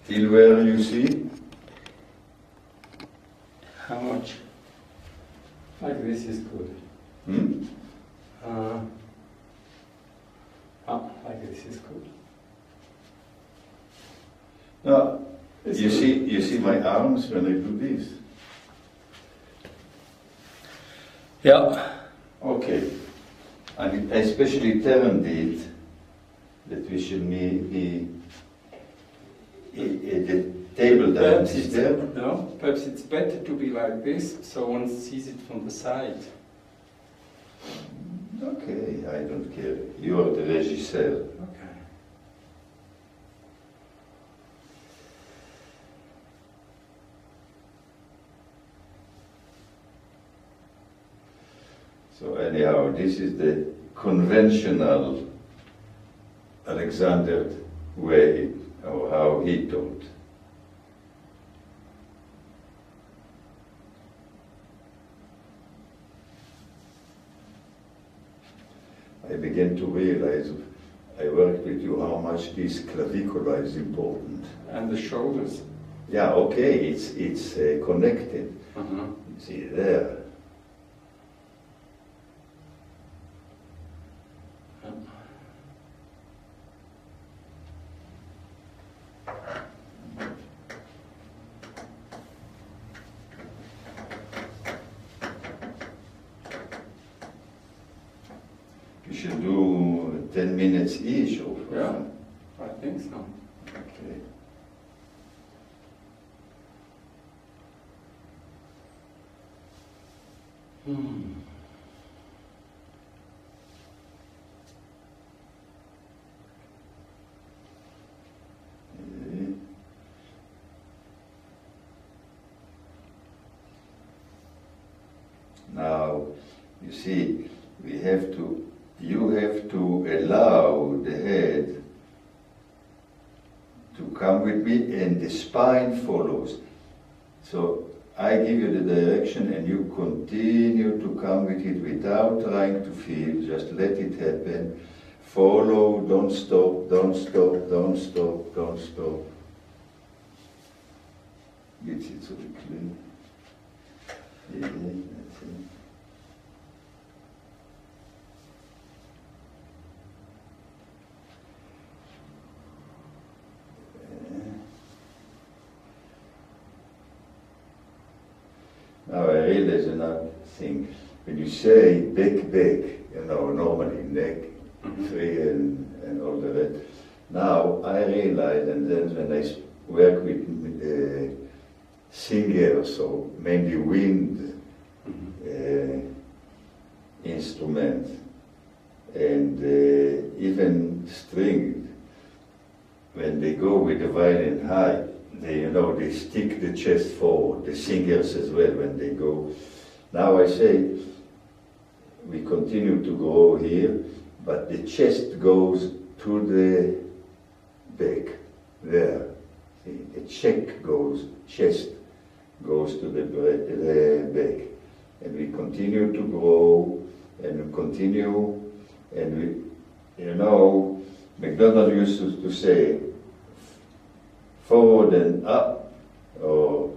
Till where you see? How much? Like this is good. Like this is good. No, you see my arms when I do this? Yeah. Okay. I especially turned it that we should be the table dance is there. No, perhaps it's better to be like this, so one sees it from the side. Okay, I don't care. You are the regisseur. Okay. So anyhow, this is the conventional Alexander way, or how he taught. I began to realize, I worked with you, how much this clavicula is important. And the shoulders. Yeah, okay, it's connected. See there. We should do 10 minutes each. Yeah, I think so. Okay. Now, you see, you have to allow the head to come with me and the spine follows. So I give you the direction and you continue to come with it without trying to feel, just let it happen. Follow, don't stop, don't stop, don't stop, don't stop. Geht's jetzt so clean? Yeah, that's it. Now I realize another thing. When you say back, normally neck, free and all the rest. Now I realize, and then when I work with singers, so mainly wind instruments, and even string, when they go with the violin high, they stick the chest forward, the singers as well when they go. Now I say, we continue to grow here, but the chest goes to the back, there. See, the chest goes to the back. And we continue to grow, and we continue, and McDonald used to say, forward and up, or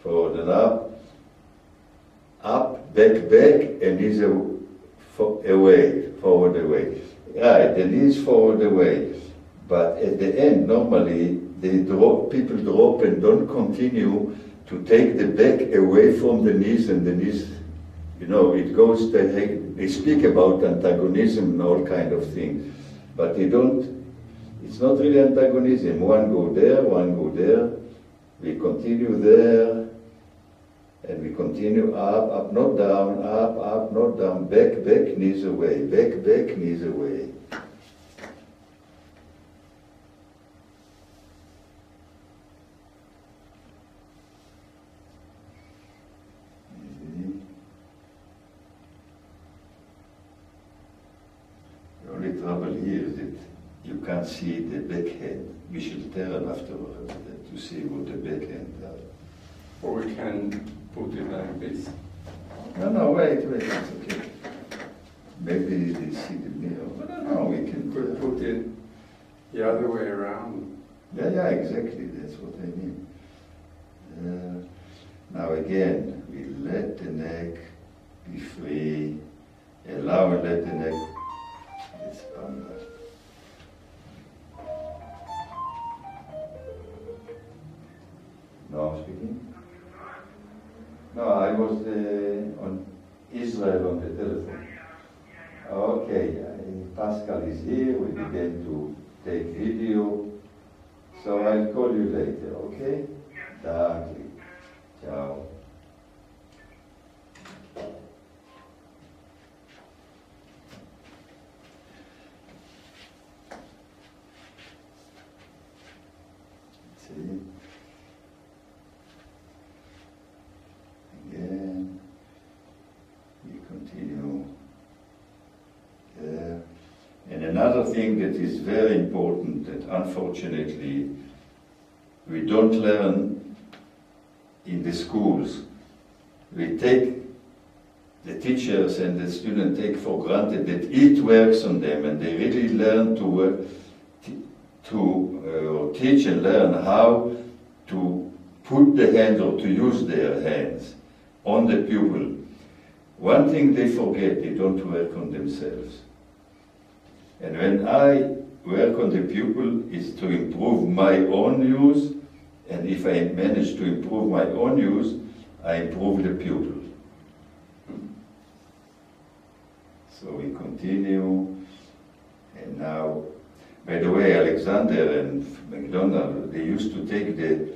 forward and up, back, and knees away, forward, away. Right, the knees forward, away. But at the end, normally, people drop and don't continue to take the back away from the knees, and the knees, it goes, they speak about antagonism and all kind of things, but they don't. It's not really antagonism. One go there, we continue there, and we continue up, not down, up, not down, back, knees away, back, knees away. The only trouble here is that you can't see the back head. We should turn afterwards to see what the back end does. Or we can put it like this. No, wait, it's okay. Maybe they see the mirror. No, we can Could put it the other way around. Yeah, exactly. That's what I mean. Now again, we let the neck be free. Allow and let the neck expand. No, I'm speaking? No, I was on Israel on the telephone. Okay, Pascal is here. We began to take video. So I'll call you later, okay? Danke. Ciao. See? Again, we continue. And another thing that is very important that unfortunately we don't learn in the schools. We take, the teachers and the students take for granted that it works on them, and they really learn to teach and learn how to put the hand or to use their hands on the pupil. One thing they forget, they don't work on themselves. And when I work on the pupil, is to improve my own use, and if I manage to improve my own use, I improve the pupil. So we continue, and now, by the way, Alexander and McDonald, they used to take the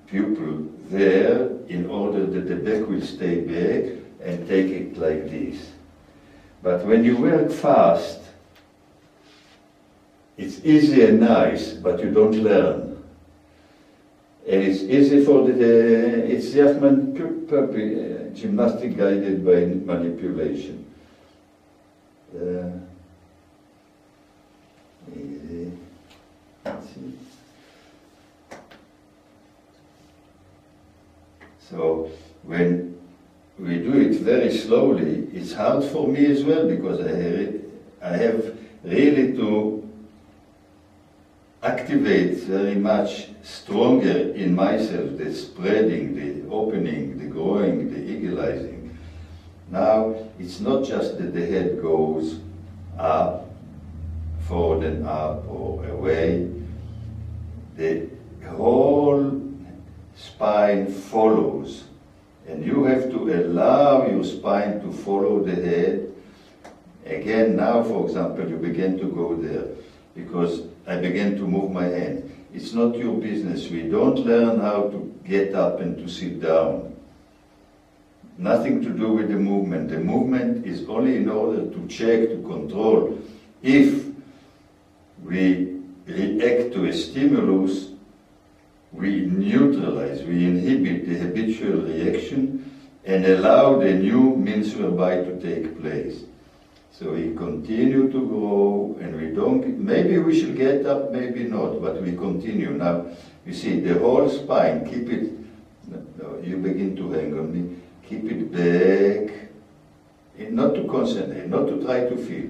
pupil there in order that the back will stay back and take it like this. But when you work fast, it's easy and nice, but you don't learn. And it's easy for it's just gymnastic guided by manipulation. Easy. See? So when we do it very slowly, it's hard for me as well, because I have really to activate very much stronger in myself the spreading, the opening, the growing, the eagleizing. Now, it's not just that the head goes up, forward and up or away. The whole spine follows. And you have to allow your spine to follow the head. Again, now, for example, you begin to go there, because I began to move my hand. It's not your business. We don't learn how to get up and to sit down. Nothing to do with the movement. The movement is only in order to check, to control. If we react to a stimulus, we neutralize, we inhibit the habitual reaction and allow the new means whereby to take place. So we continue to grow, and we don't, maybe we should get up, maybe not, but we continue. Now, you see, the whole spine, keep it, no, you begin to hang on me, keep it back, not to concentrate, not to try to feel.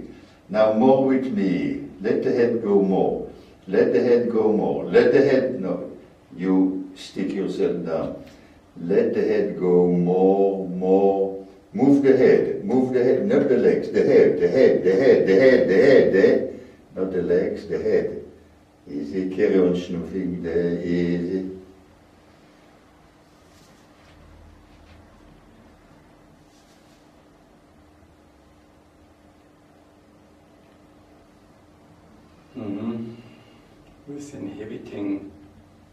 Now more with me, let the head go more, let the head go more, let the head, no, you stick yourself down. Let the head go more, more. Move the head, not the legs, the head, the head, the head, the head, the head, the head. Not the legs, the head. Easy, carry on snuffing there, easy. With inhibiting.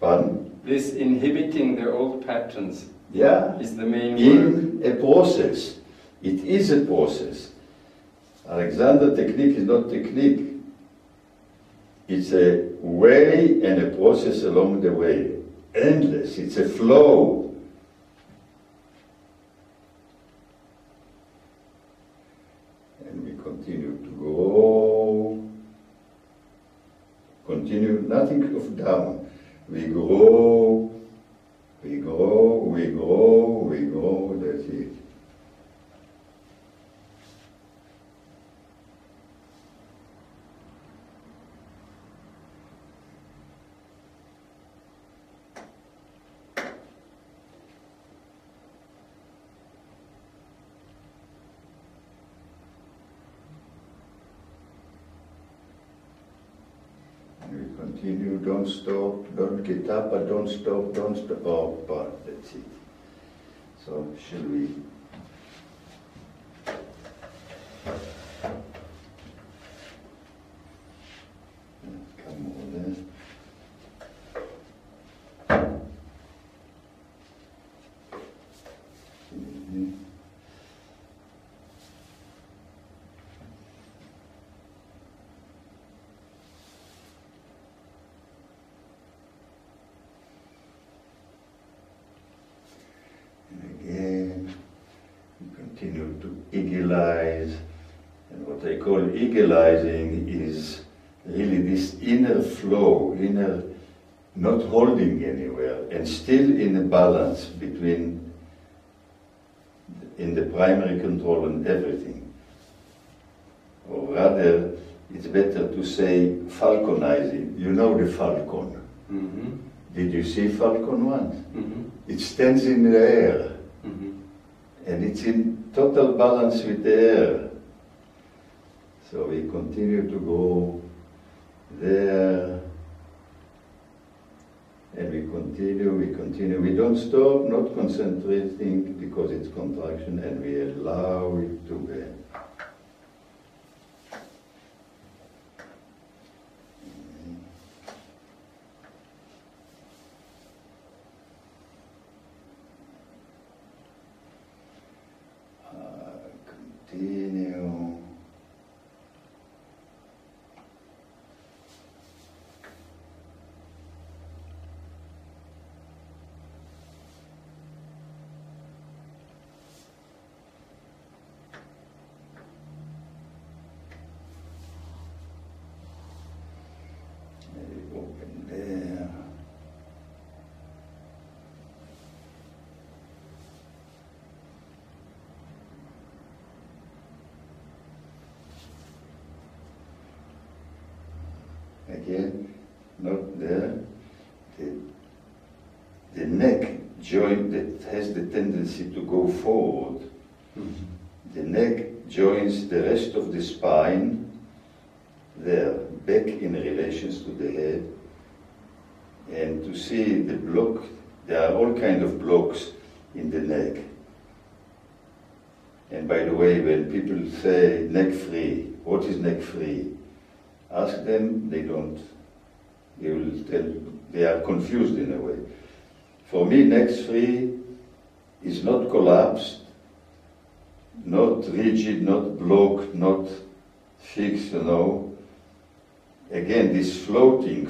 Pardon? This inhibiting the old patterns. Yeah. Is the main in a process. It is a process. Alexander technique is not technique. It's a way and a process along the way. Endless. It's a flow. And we continue to grow. Continue, nothing of down. We grow. We grow, we grow, we grow, that's it. continue, don't stop, don't get up, but don't stop, don't stop. Oh, but that's it. So, shall we? Come over there. Continue to eagleize, and what I call eagleizing is really this inner flow, inner not holding anywhere, and still in a balance between in the primary control and everything. Or rather, it's better to say falconizing. You know the falcon. Mm-hmm. Did you see falcon once? Mm-hmm. It stands in the air. Mm-hmm. And it's in total balance with the air. So we continue to go there, and we continue. We don't stop, not concentrating because it's contraction, and we allow it to bend. Continue. Maybe open there. Again, not there. The neck joint that has the tendency to go forward. Mm-hmm. The neck joins the rest of the spine there, back in relations to the head. And to see the block, there are all kinds of blocks in the neck. And by the way, when people say neck free, what is neck free? Ask them, they will tell, they are confused in a way. For me, neck free is not collapsed, not rigid, not blocked, not fixed, Again, this floating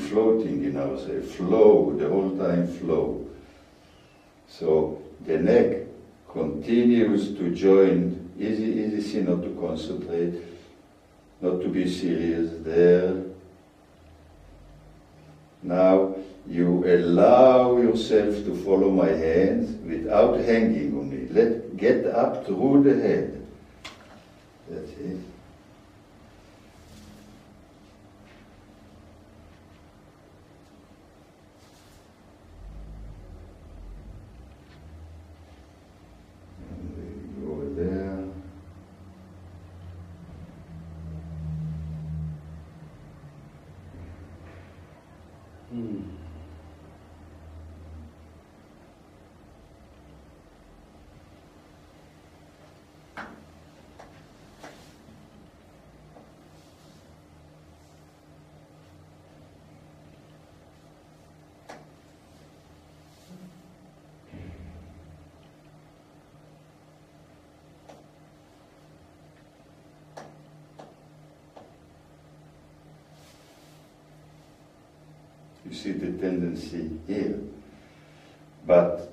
in ourselves, flow, the whole time flow. So the neck continues to join, easy, see not to concentrate, not to be serious there. Now you allow yourself to follow my hands without hanging on me. Get up through the head. That's it. And we go there. Mm. You see the tendency here. But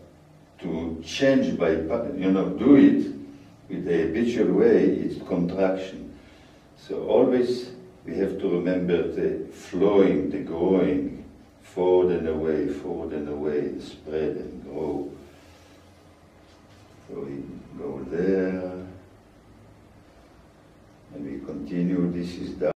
to change by, do it with the habitual way, it's contraction. So always we have to remember the flowing, the growing, forward and away, spread and grow. So we go there, and we continue. This is down.